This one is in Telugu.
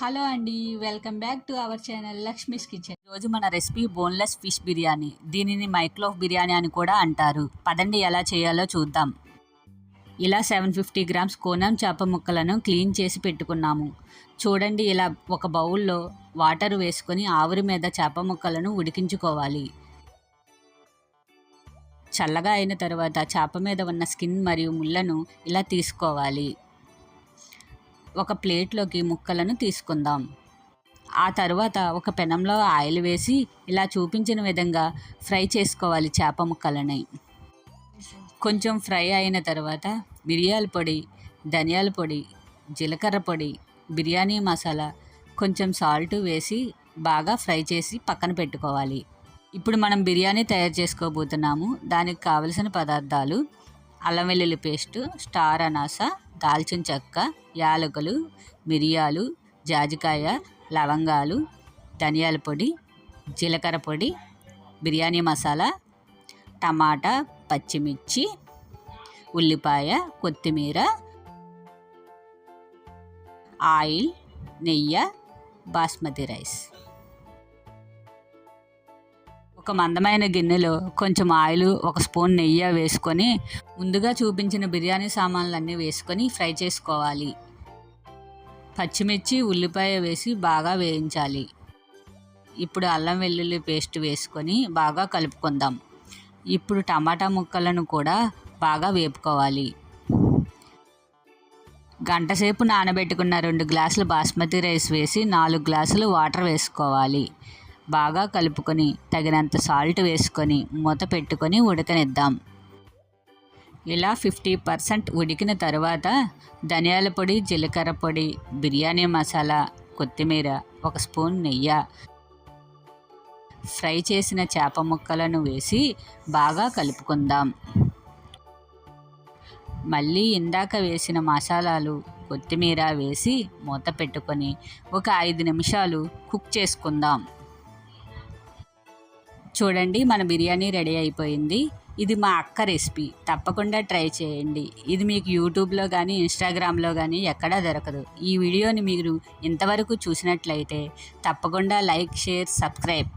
హలో అండి, welcome back to our channel Lakshmi's kitchen. ఈరోజు మన రెసిపీ బోన్లెస్ ఫిష్ బిర్యానీ. దీనిని మైక్రోవ్ బిర్యానీ అని కూడా అంటారు. పదండి ఎలా చేయాలో చూద్దాం. ఇలా 750 గ్రామ్స్ కోనం చేప ముక్కలను క్లీన్ చేసి పెట్టుకున్నాము. చూడండి, ఇలా ఒక బౌల్లో వాటర్ వేసుకొని ఆవిరి మీద చేప ముక్కలను ఉడికించుకోవాలి. చల్లగా అయిన తర్వాత చేప మీద ఉన్న స్కిన్ మరియు ముళ్ళను ఇలా తీసుకోవాలి. ఒక ప్లేట్లోకి ముక్కలను తీసుకుందాం. ఆ తర్వాత ఒక పెనంలో ఆయిల్ వేసి ఇలా చూపించిన విధంగా ఫ్రై చేసుకోవాలి చేప ముక్కలని. కొంచెం ఫ్రై అయిన తర్వాత మిరియాల పొడి, ధనియాల పొడి, జీలకర్ర పొడి, బిర్యానీ మసాలా, కొంచెం సాల్ట్ వేసి బాగా ఫ్రై చేసి పక్కన పెట్టుకోవాలి. ఇప్పుడు మనం బిర్యానీ తయారు చేసుకోబోతున్నాము. దానికి కావలసిన పదార్థాలు: అల్లం వెల్లుల్లి పేస్టు, స్టార్ అనాస, దాల్చిన చెక్క, యాలకులు, మిరియాలు, జాజికాయ, లవంగాలు, ధనియాల పొడి, జీలకర్ర పొడి, బిర్యానీ మసాలా, టమాటా, పచ్చిమిర్చి, ఉల్లిపాయ, కొత్తిమీర, ఆయిల్, నెయ్యి, బాస్మతి రైస్. ఒక మందమైన గిన్నెలో కొంచెం ఆయిల్, ఒక స్పూన్ నెయ్యి వేసుకొని ముందుగా చూపించిన బిర్యానీ సామాన్లన్నీ వేసుకొని ఫ్రై చేసుకోవాలి. పచ్చిమిర్చి, ఉల్లిపాయ వేసి బాగా వేయించాలి. ఇప్పుడు అల్లం వెల్లుల్లి పేస్ట్ వేసుకొని బాగా కలుపుకుందాం. ఇప్పుడు టమాటా ముక్కలను కూడా బాగా వేపుకోవాలి. గంటసేపు నానబెట్టుకున్న 2 గ్లాసులు బాస్మతి రైస్ వేసి 4 గ్లాసులు వాటర్ వేసుకోవాలి. బాగా కలుపుకొని తగినంత సాల్ట్ వేసుకొని మూత పెట్టుకొని ఉడకనిద్దాం. ఇలా 50% ఉడికిన తర్వాత ధనియాల పొడి, జీలకర్ర పొడి, బిర్యానీ మసాలా, కొత్తిమీర, ఒక స్పూన్ నెయ్యి, ఫ్రై చేసిన చేప ముక్కలను వేసి బాగా కలుపుకుందాం. మళ్ళీ ఇందాక వేసిన మసాలాలు, కొత్తిమీర వేసి మూత పెట్టుకొని ఒక 5 నిమిషాలు కుక్ చేసుకుందాం. చూడండి, మన బిర్యానీ రెడీ అయిపోయింది. ఇది మా అక్క రెసిపీ, తప్పకుండా ట్రై చేయండి. ఇది మీకు యూట్యూబ్లో కానీ ఇన్స్టాగ్రామ్లో కానీ ఎక్కడా దొరకదు. ఈ వీడియోని మీరు ఇంతవరకు చూసినట్లయితే తప్పకుండా లైక్, షేర్, సబ్స్క్రైబ్.